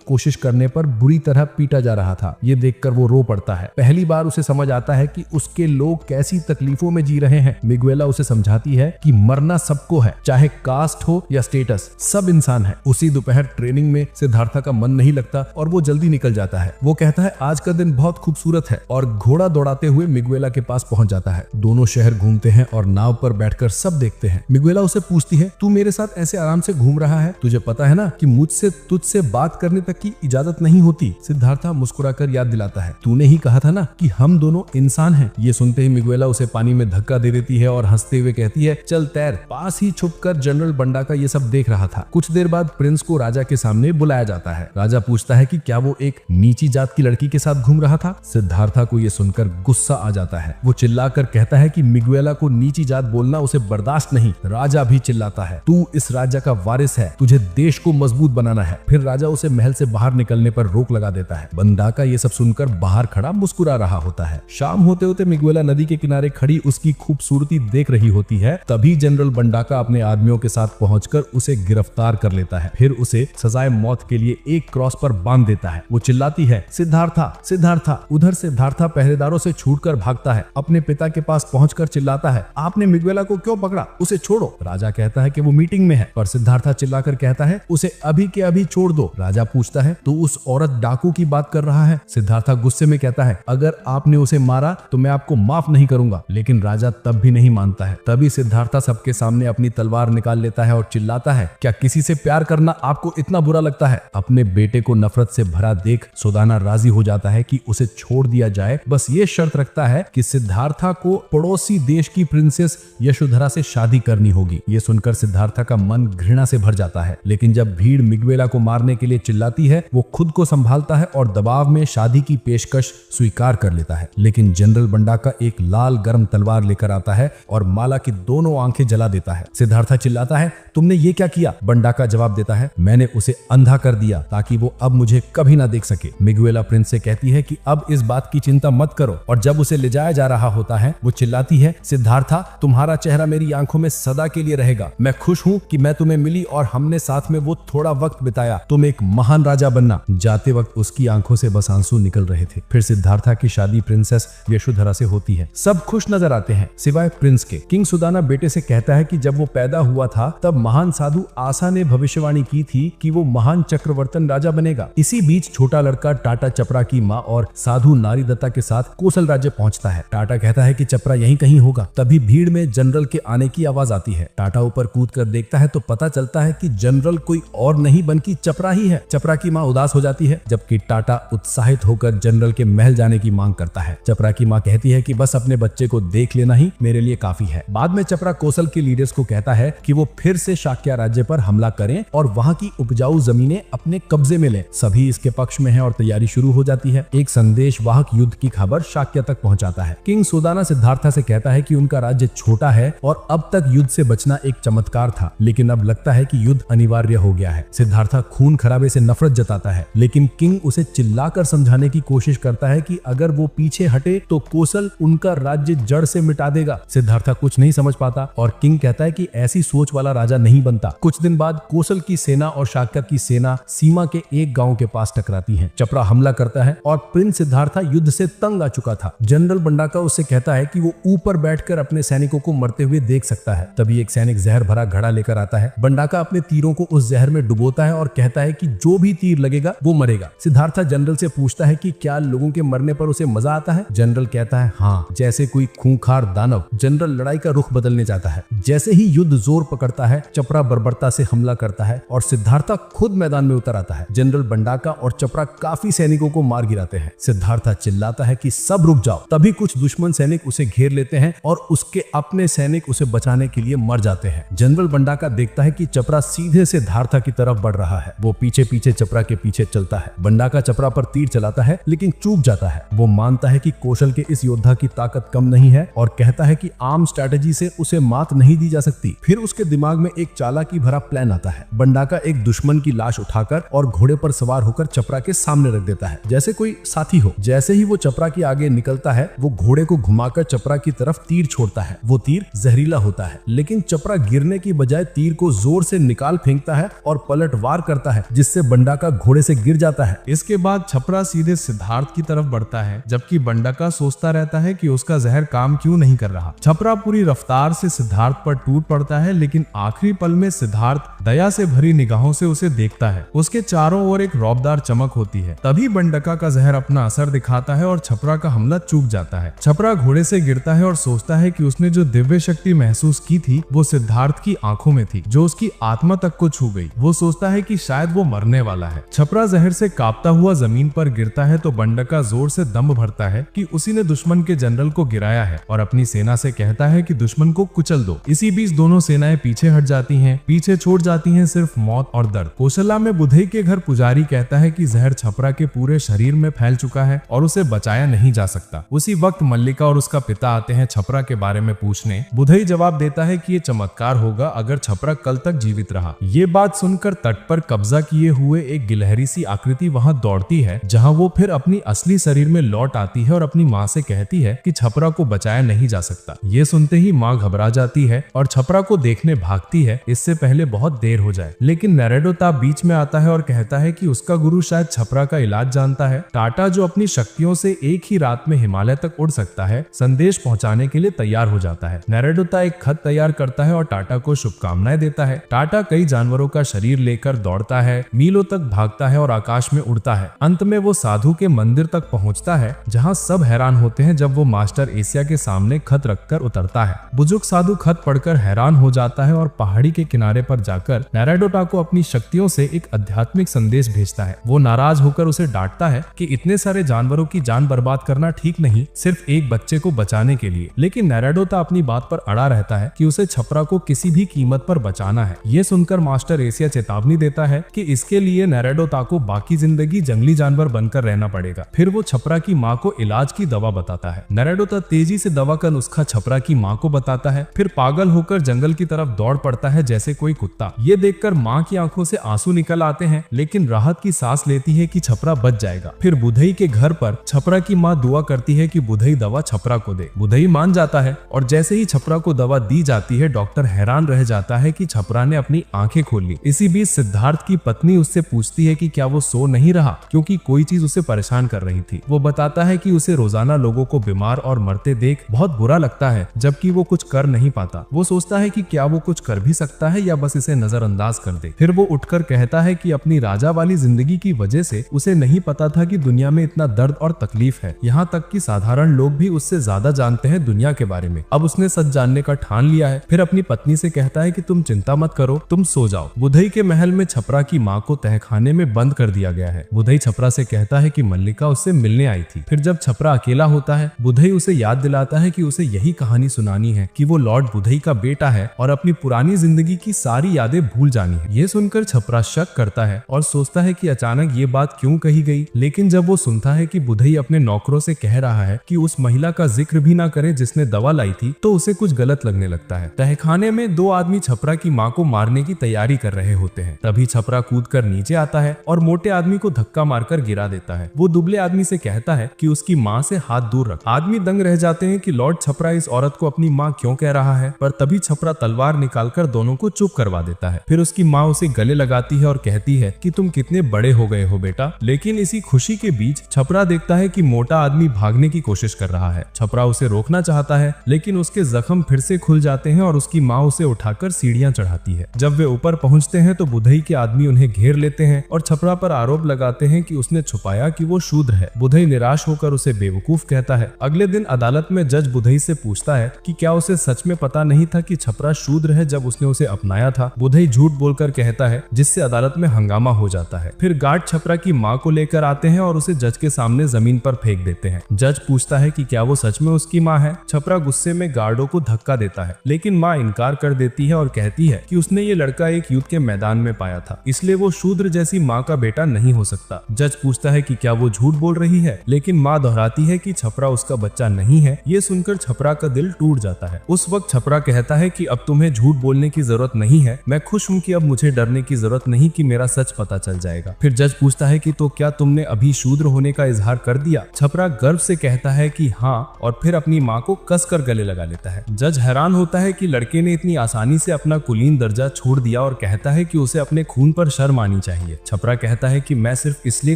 कोशिश करने पर बुरी तरह पीटा जा रहा था। ये देखकर वो रो पड़ता है। पहली बार उसे समझ आता है कि उसके लोग कैसी तकलीफों में जी रहे हैं। मिगुएला उसे समझाती है कि मरना सबको है, चाहे कास्ट हो या स्टेटस, सब इंसान है। उसी दोपहर ट्रेनिंग में सिद्धार्था का मन नहीं लगता और वो जल्दी निकल जाता है। वो कहता है आज का दिन बहुत खूबसूरत है और घोड़ा दौड़ाते हुए मिगुएला के पास पहुंच जाता है। दोनों शहर घूमते हैं और नाव पर बैठकर सब देखते हैं। मिगुएला उसे पूछती है, तू मेरे साथ ऐसे आराम से घूम रहा है, तुझे पता है ना कि मुझसे तुझसे बात करने तक की इजाजत नहीं होती? सिद्धार्था मुस्कुराकर याद दिलाता है, तूने ही कहा था ना कि हम दोनों इंसान हैं। ये सुनते ही मिगुएला उसे पानी में धक्का दे देती है और हंसते हुए कहती है, चल तैर। पास ही छुपकर जनरल बंडाका ये सब देख रहा था। कुछ देर बाद प्रिंस को राजा के सामने बुलाया जाता है। राजा पूछता है कि क्या वो एक नीची जात की लड़की के साथ घूम रहा था? सिद्धार्था को ये सुनकर गुस्सा आ जाता है। वो चिल्लाकर कहता है कि मिगुएला को नीची जात बोलना उसे बर्दाश्त नहीं। राजा भी चिल्लाता है, तू इस राज्य का वारिस है, तुझे देश को मजबूत बनाना है। फिर राजा उसे महल से बाहर निकलने पर रोक लगा देता है। बंडाका ये सब सुनकर बाहर खड़ा मुस्कुरा रहा होता है। शाम होते होते मिगुएला नदी के किनारे खड़ी उसकी खूबसूरती देख रही होती है। तभी जनरल बंडाका अपने आदमियों के साथ पहुंचकर उसे गिरफ्तार कर लेता है। फिर उसे सजाए मौत के लिए एक क्रॉस पर बांध देता है। वो चिल्लाती है, सिद्धार्था सिद्धार्था। उधर सिद्धार्था पहरेदारों से छूटकर भागता है। अपने पिता के पास पहुंचकर चिल्लाता है, आपने मिगुएला को क्यों पकड़ा? उसे छोड़ो। राजा कहता है कि वो मीटिंग में है, पर सिद्धार्था चिल्लाकर कहता है, उसे अभी के अभी छोड़ दो। राजा पूछता है, तो उस औरत डाकू की बात कर रहा है? सिद्धार्था गुस्से में कहता है, अगर आपने उसे मारा तो मैं आपको माफ नहीं करूंगा। लेकिन राजा तब भी नहीं मानता है। तभी सिद्धार्था सबके सामने अपनी तलवार निकाल लेता है और चिल्लाता है, क्या किसी से प्यार करना आपको इतना बुरा लगता है? अपने बेटे को नफरत से भरा देख सुदाना राजी हो जाता है कि उसे छोड़ दिया जाए। बस ये शर्त रखता है कि सिद्धार्था को पड़ोसी देश की प्रिंसेस यशोधरा से शादी करनी होगी। ये सुनकर सिद्धार्था का मन घृणा से भर जाता है। लेकिन जब भीड़ मिगुएला को मारने के लिए चिल्लाती है, वो खुद को संभालता है और दबाव में शादी की पेशकश स्वीकार कर लेता है। लेकिन जनरल बंडाका एक लाल गर्म तलवार लेकर आता है और माला की दोनों आंखें जला देता है। सिद्धार्था चिल्लाता है, तुमने ये क्या किया? बंडाका जवाब देता है, मैंने उसे अंधा कर दिया ताकि वो अब मुझे कभी ना देख सके। मिगुएला प्रिंस से कहती है कि अब इस बात की चिंता मत करो। और जब उसे ले जाया जा रहा होता है, वो चिल्लाती है, सिद्धार्था तुम्हारा चेहरा मेरी आंखों में सदा के लिए रहेगा। मैं खुश हूँ कि मैं तुम्हें मिली और हमने साथ में वो थोड़ा वक्त बिताया। तुम एक महान राजा बनना। जाते वक्त उसकी आंखों से बस आंसू निकल रहे थे। फिर सिद्धार्था की शादी प्रिंसेस यशोधरा से होती है। सब खुश नजर आते हैं सिवाय प्रिंस के। किंग सुदाना बेटे से कहता है कि जब वो पैदा हुआ था तब महान साधु आसा ने भविष्यवाणी की थी कि वो महान चक्रवर्तन राजा बनेगा। इसी बीच छोटा लड़का टाटा चपरा की माँ और साधु नारीदत्ता के साथ कोसल राज्य पहुंचता है। टाटा कहता है कि चपरा यहीं कहीं होगा। तभी भीड़ में जनरल के आने की आवाज आती है। टाटा ऊपर कूद कर देखता है तो पता चलता है कि जनरल कोई और नहीं बल्कि चपरा ही है। चपरा की माँ उदास हो जाती है, जबकि टाटा उत्साहित होकर जनरल के महल जाने की मांग करता है। चपरा की माँ कहती है कि बस अपने बच्चे को देख लेना ही मेरे लिए काफी है। बाद में चपरा कोसल के लीडर्स को कहता है कि वो फिर से शाक्य राज्य पर हमला करें और वहां की उपजाऊ जमीनें अपने कब्जे में लें। सभी इसके पक्ष में हैं और तैयारी शुरू हो जाती है। एक संदेश वाहक युद्ध की खबर शाक्य तक पहुंचाता है। किंग सुदाना सिद्धार्था से कहता है कि उनका राज्य छोटा है और अब तक युद्ध से बचना एक चमत्कार था, लेकिन अब लगता है कि युद्ध अनिवार्य हो गया है। सिद्धार्था खून खराबे से नफरत जताता है, लेकिन किंग उसे चिल्लाकर समझाने की कोशिश करता है कि अगर वो पीछे हटे तो कोसल उनका राज्य जड़ से मिटा देगा। सिद्धार्था कुछ नहीं समझ पाता और किंग कहता है कि ऐसी सोच वाला राजा नहीं बनता। कुछ दिन बाद कोसल की सेना और शाक्य की सेना सीमा के एक गांव के पास टकराती है। चपरा हमला करता है और प्रिंस सिद्धार्था युद्ध से तंग आ चुका था। जनरल बंडाका उससे कहता है कि वो ऊपर बैठकर अपने सैनिकों को मरते हुए देख सकता है। तभी एक सैनिक जहर भरा घड़ा लेकर आता है। बंडाका अपने तीरों को उस जहर में डुबोता है और कहता है कि जो भी तीर लगेगा वो मरेगा। सिद्धार्था जनरल से पूछता है कि क्या लोगों के मरने पर उसे मजा आता है? जनरल कहता है, हाँ, जैसे कोई खूंखार दानव। जनरल लड़ाई का रुख बदलने जाता है। जैसे ही युद्ध जोर पकड़ता है, चपरा बर्बरता से हमला करता है और सिद्धार्था खुद मैदान में उतर आता है। जनरल बंडाका और चपरा काफी सैनिकों को मार गिराते हैं। सिद्धार्था चिल्लाता है कि सब रुक जाओ। तभी कुछ दुश्मन सैनिक उसे घेर लेते हैं और उसके अपने सैनिक उसे बचाने के लिए मर जाते हैं। जनरल बंडाका देखता है कि चपरा सीधे सिद्धार्था की तरफ बढ़ रहा रहा है। वो पीछे पीछे चपरा के पीछे चलता है। बंडाका चपरा पर तीर चलाता है लेकिन चूक जाता है। वो मानता है कि कौशल के इस योद्धा की ताकत कम नहीं है और कहता है कि आम स्ट्रेटेजी से उसे मात नहीं दी जा सकती। फिर उसके दिमाग में एक चालाकी भरा प्लान आता है। बंडाका एक दुश्मन की लाश उठाकर और घोड़े पर सवार होकर चपरा के सामने रख देता है जैसे कोई साथी हो। जैसे ही वो चपरा के आगे निकलता है वो घोड़े को घुमाकर चपरा की तरफ तीर छोड़ता है। वो तीर जहरीला होता है लेकिन चपरा गिरने की बजाय तीर को जोर से निकाल फेंकता है और पलटवार करता है जिससे बंडाका घोड़े से गिर जाता है। इसके बाद छपरा सीधे सिद्धार्थ की तरफ बढ़ता है जबकि बंडाका सोचता रहता है कि उसका जहर काम क्यों नहीं कर रहा। छपरा पूरी रफ्तार से सिद्धार्थ पर टूट पड़ता है लेकिन आखिरी पल में सिद्धार्थ दया से भरी निगाहों से उसे देखता है। उसके चारों ओर एक रौबदार चमक होती है। तभी बंडाका का जहर अपना असर दिखाता है और छपरा का हमला चूक जाता है। छपरा घोड़े से गिरता है और सोचता है कि उसने जो दिव्य शक्ति महसूस की थी वो सिद्धार्थ की आंखों में थी जो उसकी आत्मा तक को छू गई। वो सोचता है कि शायद वो मरने वाला है। छपरा जहर से कांपता हुआ जमीन पर गिरता है तो बंडाका जोर से दम भरता है कि उसी ने दुश्मन के जनरल को गिराया है और अपनी सेना से कहता है कि दुश्मन को कुचल दो। इसी बीच दोनों सेनाएं पीछे हट जाती हैं। पीछे छोड़ जाती हैं सिर्फ मौत और दर्द। कौशला में बुधई के घर पुजारी कहता है कि जहर छपरा के पूरे शरीर में फैल चुका है और उसे बचाया नहीं जा सकता। उसी वक्त मल्लिका और उसका पिता आते हैं छपरा के बारे में पूछने। बुधई जवाब देता है कि ये चमत्कार होगा अगर छपरा कल तक जीवित रहा। ये बात सुनकर तट पर कब्जा किए हुए एक गिलहरी सी आकृति वहां दौड़ती है जहां वो फिर अपनी असली शरीर में लौट आती है और अपनी माँ से कहती है कि छपरा को बचाया नहीं जा सकता। ये सुनते ही माँ घबरा जाती है और छपरा को देखने भागती है इससे पहले बहुत देर हो जाए। लेकिन नरेडोता बीच में आता है और कहता है कि उसका गुरु शायद छपरा का इलाज जानता है। टाटा जो अपनी शक्तियों से एक ही रात में हिमालय तक उड़ सकता है संदेश पहुंचाने के लिए तैयार हो जाता है। नरेडोता एक खत तैयार करता है और टाटा को शुभकामनाएं देता है। टाटा कई जानवरों का शरीर लेकर दौड़ता है, मीलों तक भागता है और आकाश में उड़ता है। अंत में वो साधु के मंदिर तक पहुंचता है जहां सब हैरान होते हैं जब वो मास्टर एशिया के सामने खत रखकर उतरता है। बुजुर्ग साधु खत पढ़कर हैरान हो जाता है और पहाड़ी के किनारे पर जाकर नरेडोटा को अपनी शक्तियों से एक आध्यात्मिक संदेश भेजता है। वो नाराज होकर उसे डांटता है कि इतने सारे जानवरों की जान बर्बाद करना ठीक नहीं, सिर्फ एक बच्चे को बचाने के लिए। लेकिन नरेडोता अपनी बात पर अड़ा रहता है कि उसे छपरा को किसी भी कीमत पर बचाना है। ये सुनकर मास्टर एशिया चेतावनी देता है कि इसके लिए नरेडोता को बाकी जिंदगी जंगली जानवर बनकर रहना पड़ेगा। फिर वो छपरा की माँ को इलाज की दवा बताता है। नरेडोता तेजी से दवा का नुस्खा छपरा की माँ को बताता है, फिर पागल होकर जंगल की तरफ दौड़ पड़ता है जैसे कोई कुत्ता। ये देखकर माँ की आंखों से आंसू निकल आते हैं लेकिन राहत की सांस लेती है कि छपरा बच जाएगा। फिर बुधई के घर पर छपरा की माँ दुआ करती है कि बुधई दवा छपरा को दे। बुधई मान जाता है और जैसे ही छपरा को दवा दी जाती है डॉक्टर हैरान रह जाता है कि छपरा ने अपनी आंखें खोल ली। इसी बीच सिद्धार्थ की पत्नी उससे पूछती है कि क्या वो सो नहीं रहा क्योंकि कोई चीज उसे परेशान कर रही थी। वो बताता है कि उसे रोजाना लोगों को बीमार और मरते देख बहुत बुरा लगता है जबकि वो कुछ कर नहीं पाता। वो सोचता है कि क्या वो कुछ कर भी सकता है या बस इसे नजरअंदाज कर दे। फिर वो उठकर कहता है कि अपनी राजा वाली जिंदगी की वजह से उसे नहीं पता था कि दुनिया में इतना दर्द और तकलीफ है। यहाँ तक कि साधारण लोग भी उससे ज्यादा जानते हैं दुनिया के बारे में। अब उसने सच जानने का ठान लिया है। फिर अपनी पत्नी से कहता है कि तुम चिंता मत करो, तुम सो जाओ। बुधई के महल में छपरा की माँ को तहखाने में बंद कर दिया गया है। बुधई छपरा से कहता है कि मल्लिका उससे मिलने आई थी। फिर जब छपरा अकेला होता है बुधई उसे याद दिलाता है कि उसे यही कहानी सुनानी है कि वो लॉर्ड बुधई का बेटा है और अपनी पुरानी जिंदगी की सारी यादें भूल जानी है। ये सुनकर छपरा शक करता है और सोचता है कि अचानक ये बात क्यों कही गई। लेकिन जब वो सुनता है कि बुधई अपने नौकरों से कह रहा है कि उस महिला का जिक्र भी ना करे जिसने दवा लाई थी तो उसे कुछ गलत लगने लगता है। तहखाने में दो आदमी छपरा की माँ को मारने की तैयारी कर रहे होते हैं। तभी छपरा कूदकर नीचे आता है और मोटे आदमी को धक्का मारकर गिरा देता है। वो दुबले आदमी से कहता है कि उसकी माँ से हाथ दूर रख। आदमी दंग रह जाते हैं कि लॉर्ड छपरा इस औरत को अपनी माँ क्यों कह रहा है, पर तभी छपरा तलवार निकालकर दोनों को चुप करवा देता है। फिर उसकी माँ उसे गले लगाती है और कहती है कि तुम कितने बड़े हो गए हो बेटा। लेकिन इसी खुशी के बीच छपरा देखता है कि मोटा आदमी भागने की कोशिश कर रहा है। छपरा उसे रोकना चाहता है लेकिन उसके जख्म फिर से खुल जाते हैं और उसकी माँ उसे उठाकर सीढ़ियां चढ़ाती है। जब वे ऊपर पहुंचते हैं तो बुधई के आदमी उन्हें घेर लेते हैं और छपरा पर आरोप लगाते हैं कि उसने छुपाया कि वो शूद्र है। बुधई निराश होकर उसे बेवकूफ कहता है। अगले दिन अदालत में जज बुधई से पूछता है कि क्या उसे सच में पता नहीं था कि छपरा शूद्र है जब उसने उसे अपनाया था। बुधई झूठ बोलकर कहता है जिससे अदालत में हंगामा हो जाता है। फिर गार्ड छपरा की माँ को लेकर आते हैं और उसे जज के सामने जमीन पर फेंक देते हैं। जज पूछता है कि क्या वो सच में उसकी माँ है। छपरा गुस्से में गार्डों को धक्का देता है लेकिन माँ इनकार कर देती है और कहती है कि उसने ये लड़का एक युद्ध के मैदान में पाया था, इसलिए वो शूद्र जैसी माँ का बेटा नहीं हो सकता। जज पूछता है कि क्या वो झूठ बोल रही है, लेकिन माँ दोहराती है कि छपरा उसका बच्चा नहीं है। ये सुनकर छपरा का दिल टूट जाता है। उस वक्त छपरा कहता है कि अब तुम्हें झूठ बोलने की जरूरत नहीं है, मैं खुश हूँ कि अब मुझे डरने की जरूरत नहीं कि मेरा सच पता चल जाएगा। फिर जज पूछता है कि तो क्या तुमने अभी शूद्र होने का इजहार कर दिया? छपरा गर्व से कहता है कि हाँ, और फिर अपनी माँ को कसकर गले लगा लेता है। जज हैरान होता है कि लड़के ने इतनी आसानी से अपना कुलीन दर्जा छोड़ दिया और कहता है कि उसे अपने खून पर शर्म आनी चाहिए। छपरा कहता है कि मैं सिर्फ इसलिए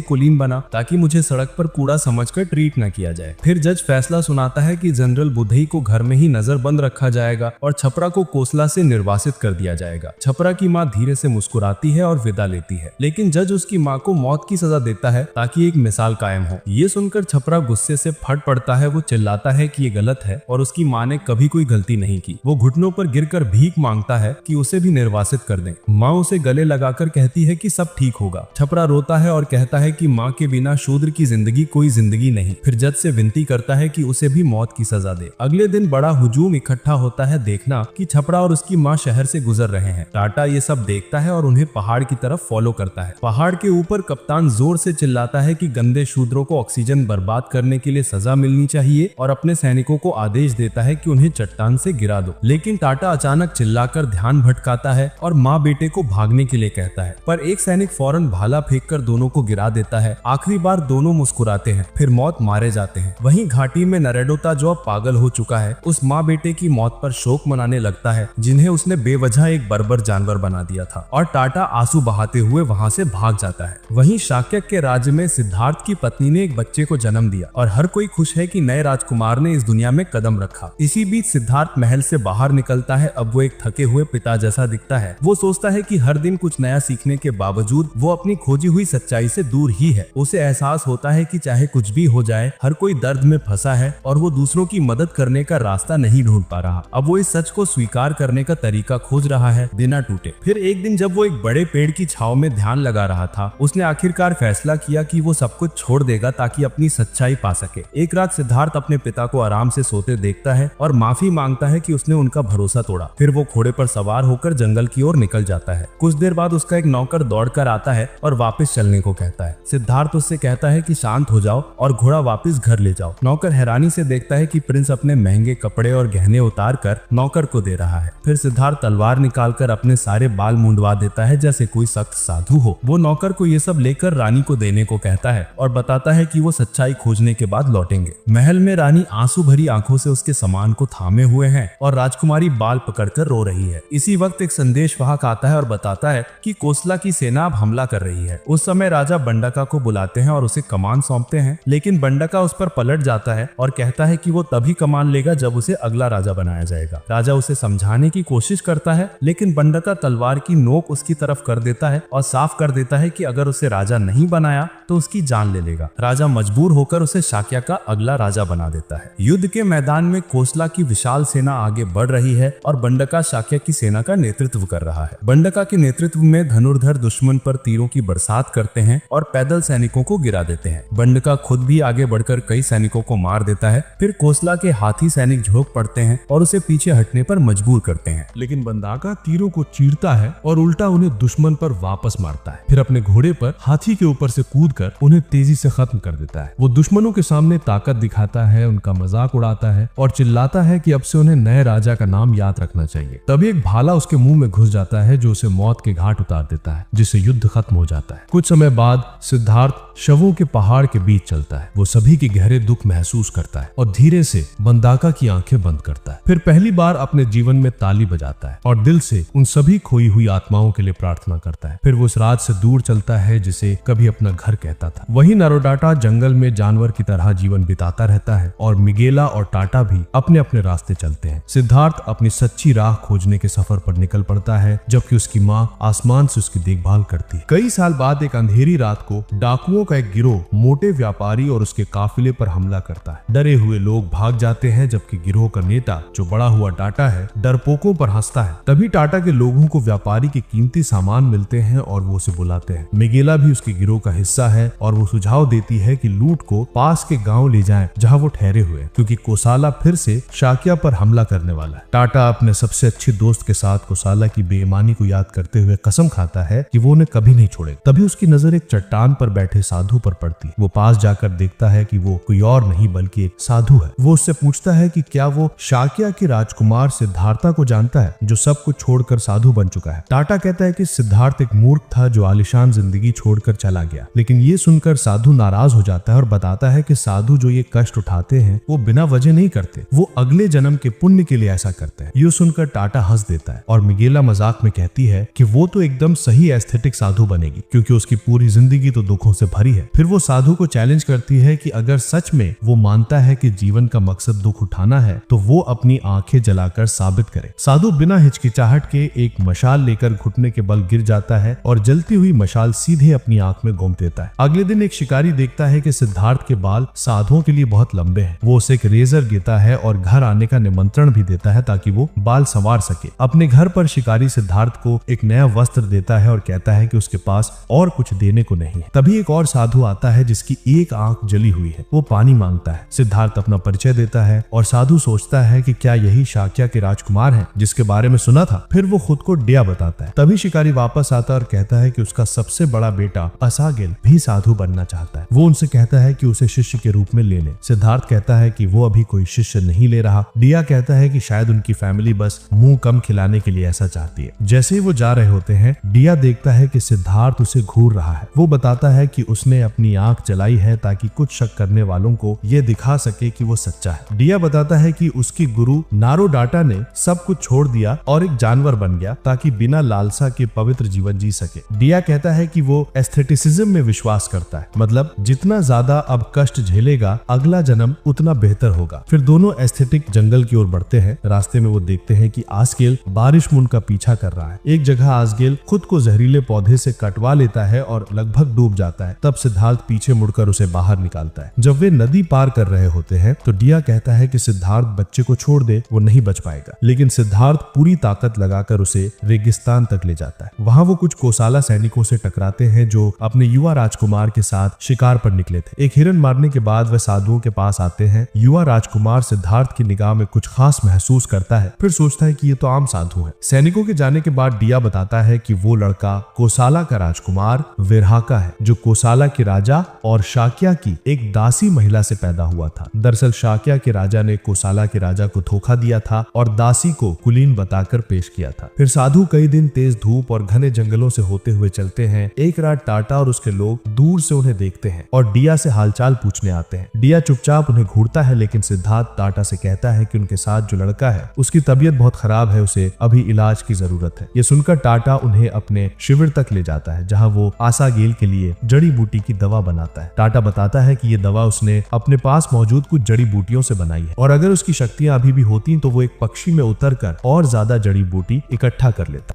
कुलीन बना ताकि मुझे सड़क पर कूड़ा समझकर ट्रीट न किया जाए। फिर जज फैसला सुनाता है कि जनरल बुधई को घर में ही नजरबंद रखा जाएगा और छपरा को कोसला से निर्वासित कर दिया जाएगा। छपरा की माँ धीरे से मुस्कुराती है और विदा लेती है, लेकिन जज उसकी माँ को मौत की सजा देता है ताकि एक मिसाल कायम हो। ये सुनकर छपरा गुस्से से फट पड़ता है। वो चिल्लाता है कि ये गलत है और उसकी माँ ने कभी कोई गलती नहीं की। वो घुटनों पर गिरकर भीख मांगता है कि उसे भी निर्वासित कर दें। माँ उसे गले लगाकर कहती है कि सब ठीक होगा। छपरा रोता है और कहता है कि माँ के बिना शूद्र की जिंदगी कोई जिंदगी नहीं। फिर जज से विनती करता है कि उसे भी मौत की सजा दे। अगले दिन बड़ा हुजूम इकट्ठा होता है देखना कि छपरा और उसकी माँ शहर से गुजर रहे हैं। टाटा ये सब देखता है और उन्हें पहाड़ की तरफ फॉलो करता है। पहाड़ के ऊपर कप्तान जोर से चिल्लाता है कि गंदे शूद्रों को ऑक्सीजन बर्बाद करने के लिए सजा मिलनी चाहिए और अपने सैनिकों को आदेश देता है कि उन्हें चट्टान से गिरा दो। लेकिन टाटा अचानक चिल्लाकर ध्यान भटकाता है और माँ बेटे को भागने के लिए कहता है, पर एक सैनिक फौरन भाला फेंककर दोनों को गिरा देता है। आखिरी बार दोनों मुस्कुराते हैं, फिर मौत मारे जाते हैं। वहीं घाटी में नरेडोता जो अब पागल हो चुका है, उस माँ बेटे की मौत पर शोक मनाने लगता है जिन्हें उसने बेवजह एक बर्बर जानवर बना दिया था, और टाटा आंसू बहाते हुए वहां से भाग जाता है। वहीं शाक्य के राज्य में सिद्धार्थ की पत्नी ने एक बच्चे को जन्म दिया और हर कोई खुश है कि नए राजकुमार ने इस दुनिया में कदम रखा। इसी बीच सिद्धार्थ महल से बाहर निकलता है। अब वो एक थके हुए पिता जैसा दिखता है। वो सोचता है कि हर दिन कुछ नया सीखने के बावजूद वो अपनी खोजी हुई सच्चाई से दूर ही है। उसे एहसास होता है कि चाहे कुछ भी हो जाए, हर कोई दर्द में फंसा है और वो दूसरों की मदद करने का रास्ता नहीं ढूंढ पा रहा। अब वो इस सच को स्वीकार करने का तरीका खोज रहा है बिना टूटे। फिर एक दिन जब वो एक बड़े पेड़ की छाव में ध्यान लगा रहा था, उसने आखिरकार फैसला किया कि वो सब कुछ छोड़ देगा ताकि अपनी सच्चाई पा सके। एक रात सिद्धार्थ अपने पिता को आराम से सोते देखता है और माफी मांगता है कि उसने उनका भरोसा तोड़ा। फिर वो घोड़े पर सवार होकर जंगल की ओर निकल जाता है। कुछ देर बाद उसका एक नौकर दौड़कर आता है और वापस चलने को कहता है। सिद्धार्थ उससे कहता है कि शांत हो जाओ और घोड़ा वापस घर ले जाओ। नौकर हैरानी से देखता है कि प्रिंस अपने महंगे कपड़े और गहने उतार कर नौकर को दे रहा है। फिर सिद्धार्थ तलवार निकालकर अपने सारे बाल मुंडवा देता है जैसे कोई सख्त साधु हो। वो नौकर को ये सब लेकर रानी को देने को कहता है और बताता है कि वो सच्चाई खोजने के बाद लौटेंगे। महल में रानी आंसू भरी आंखों से उसके सामान को थामे हुए हैं और राजकुमारी बाल पकड़कर रो रही है। इसी वक्त एक संदेशवाहक आता है और बताता है कि कोसला की सेना अब हमला कर रही है। उस समय राजा बंडका को बुलाते हैं और उसे कमान सौंपते हैं, लेकिन बंडका उस पर पलट जाता है और कहता है कि वो तभी कमान लेगा जब उसे अगला राजा बनाया जाएगा। राजा उसे समझाने की कोशिश करता है, लेकिन बंडका तलवार की नोक उसकी तरफ कर देता है और साफ कर देता है कि अगर उसे राजा नहीं बनाया तो उसकी जान ले लेगा। राजा मजबूर होकर उसे शाक्य का अगला राजा बना देता है। युद्ध के मैदान में कोसला की विशाल सेना आगे बढ़ रही है और बंडका शाक्य की सेना का नेतृत्व कर रहा है। बंडका के नेतृत्व में धनुर्धर दुश्मन पर तीरों की बरसात करते हैं और पैदल सैनिकों को गिरा देते हैं। बंडका खुद भी आगे बढ़कर कई सैनिकों को मार देता है। फिर कोसला के हाथी सैनिक झोंक पड़ते हैं और उसे पीछे हटने पर मजबूर करते हैं, लेकिन बंडका तीरों को चीरता है और उल्टा उन्हें दुश्मन पर वापस मारता है। फिर अपने घोड़े पर हाथी के ऊपर से कूदकर उन्हें तेजी से खत्म कर देता है। वो दुश्मनों के सामने ताकत दिखाता है, उनका मजाक उड़ाता है और चिल्लाता है कि अब से उन्हें नए राजा का नाम याद रखना चाहिए। तभी एक भाला उसके मुंह में घुस जाता है जो उसे मौत के घाट उतार देता है, जिससे युद्ध खत्म हो जाता है। कुछ समय बाद सिद्धार्थ शवों के पहाड़ के बीच चलता है। वो सभी के गहरे दुख महसूस करता है और धीरे से बंडका की आंखें बंद करता है। फिर पहली बार अपने जीवन में ताली बजाता है और दिल से उन सभी खोई हुई आत्माओं के लिए प्रार्थना करता है। फिर वो उस राज से दूर चलता है जिसे कभी अपना घर कहता था। वहीं नरोडाटा जंगल में जानवर की तरह जीवन बिताता रहता है और मिगेला और टाटा भी अपने अपने रास्ते चलते हैं। सिद्धार्थ अपनी सच्ची राह खोजने के सफर पर निकल पड़ता है, जबकि उसकी माँ आसमान से उसकी देखभाल करती है। कई साल बाद एक अंधेरी रात को डाकुओं का एक गिरोह मोटे व्यापारी और उसके काफिले पर हमला करता है। डरे हुए लोग भाग जाते हैं, जबकि गिरोह का नेता जो बड़ा हुआ टाटा है डरपोकों पर हंसता है। तभी टाटा के लोगों को व्यापारी के कीमती सामान मिलते हैं और वो उसे बुलाते हैं। मिगेला भी उसके गिरोह का हिस्सा है और वो सुझाव देती है कि लूट को पास के गांव ले जाएं जहां वो ठहरे हुए हैं, क्योंकि कोसाला फिर से शाक्या पर हमला करने वाला है। टाटा अपने सबसे अच्छे दोस्त के साथ कोसाला की बेईमानी को याद करते हुए कसम खाता है कि वो उन्हें कभी नहीं छोड़ेगा। तभी उसकी नजर एक चट्टान पर बैठे साधु पर पड़ती है। वो पास जाकर देखता है कि वो कोई और नहीं बल्कि एक साधु है। वो उससे पूछता है कि क्या वो शाक्या के राजकुमार सिद्धार्था को जानता है, जो सब कुछ छोड़कर साधु बन चुका है। टाटा कहता है कि सिद्धार्थ एक मूर्ख था जो आलिशान जिंदगी छोड़कर चला गया, लेकिन ये सुनकर साधु नाराज हो जाता है और बताता है कि साधु जो ये कष्ट उठाते हैं वो बिना वजह नहीं करते, वो अगले जन्म के पुण्य के लिए ऐसा करते हैं। ये सुनकर टाटा हंस देता है और मिगेला मजाक में कहती है कि वो तो एकदम सही एस्थेटिक साधु बनेगी, क्योंकि उसकी पूरी जिंदगी तो दुखों से भरी है। फिर वो साधु को चैलेंज करती है कि अगर सच में वो मानता है कि जीवन का मकसद दुख उठाना है तो वो अपनी आंखें जलाकर साबित करे। साधु बिना हिचकिचाहट के एक मशाल लेकर घुटने के बल गिर जाता है और जलती हुई मशाल सीधे अपनी आंख में घोंप देता है। अगले दिन एक शिकारी देखता है कि सिद्धार्थ के बाल साधुओं के लिए बहुत लंबे हैं। वो उसे एक रेजर देता है और घर आने का निमंत्रण भी देता है ताकि वो बाल संवार सके। अपने घर पर शिकारी सिद्धार्थ को एक नया वस्त्र देता है और कहता है कि उसके पास और कुछ देने को नहीं है। तभी एक और साधु आता है जिसकी एक आंख जली हुई है। वो पानी मांगता है। सिद्धार्थ अपना परिचय देता है और साधु सोचता है कि क्या यही शाक्या के राजकुमार हैं जिसके बारे में सुना था। फिर वो खुद को डिया बताता है। तभी शिकारी वापस आता है और कहता है कि उसका सबसे बड़ा बेटा असागिल भी साधु बनना चाहता है। वो उनसे कहता है कि उसे शिष्य के रूप में ले ले। सिद्धार्थ कहता है कि वो अभी कोई शिष्य नहीं ले रहा। डिया कहता है कि शायद उनकी फैमिली बस मुंह कम खिलाने के लिए ऐसा चाहती है। जैसे ही वो जा रहे होते हैं, डिया देखता है कि सिद्धार्थ उसे घूर रहा है। वो बताता है कि उसने अपनी आंख जलाई है ताकि कुछ शक करने वालों को ये दिखा सके कि वो सच्चा है। डिया बताता है कि उसकी गुरु नारो डाटा ने सब कुछ छोड़ दिया और एक जानवर बन गया ताकि बिना लालसा के पवित्र जीवन जी सके। डिया कहता है कि वो एस्थेटिसिज्म में विश्वास करता है, मतलब जितना ज्यादा अब कष्ट झेलेगा अगला जन्म उतना बेहतर होगा। फिर दोनों एस्थेटिक जंगल की ओर बढ़ते हैं। रास्ते में वो देखते हैं कि आसगेल बारिश मुन का पीछा कर रहा है। एक जगह आसगेल खुद को जहरीले पौधे से कटवा लेता है और लगभग डूब जाता है। तब सिद्धार्थ पीछे मुड़कर उसे बाहर निकालता है। जब वे नदी पार कर रहे होते हैं तो डिया कहता है कि सिद्धार्थ बच्चे को छोड़ दे, वो नहीं बच पाएगा। लेकिन सिद्धार्थ पूरी ताकत लगाकर उसे रेगिस्तान तक ले जाता है। वहां वो कुछ कोसाला सैनिकों से टकराते हैं जो अपने युवा राजकुमार के साथ शिकार पर निकले थे। एक हिरन मारने के बाद वह साधुओं के पास आते हैं। युवा राजकुमार सिद्धार्थ की निगाह में कुछ खास महसूस करता है, फिर सोचता है कि ये तो आम साधु है। सैनिकों के जाने के बाद डिया बताता है कि वो लड़का कोसाला का राजकुमार विरहाका है, जो कोसाला के राजा और शाक्या की एक दासी महिला से पैदा हुआ था। दरअसल शाक्या के राजा ने कोसाला के राजा को धोखा दिया था और दासी को कुलीन बताकर पेश किया था। फिर साधु कई दिन तेज धूप और घने जंगलों से होते हुए चलते हैं। एक रात टाटा और उसके लोग दूर से उन्हें देखते हैं और डिया से हालचाल पूछने आते हैं। डिया चुपचाप उन्हें घूरता है, लेकिन सिद्धार्थ टाटा से कहता है कि उनके साथ जो लड़का है उसकी तबीयत बहुत खराब है, उसे अभी इलाज की जरूरत है। ये सुनकर टाटा उन्हें अपने शिविर तक ले जाता है जहाँ वो आसागेल के लिए जड़ी बूटी की दवा बनाता है। टाटा बताता है कि ये दवा उसने अपने पास मौजूद कुछ जड़ी बूटियों से बनाई है और अगर उसकी शक्तियां अभी भी होती तो वो एक पक्षी में उतरकर और ज्यादा जड़ी बूटी इकट्ठा कर लेता।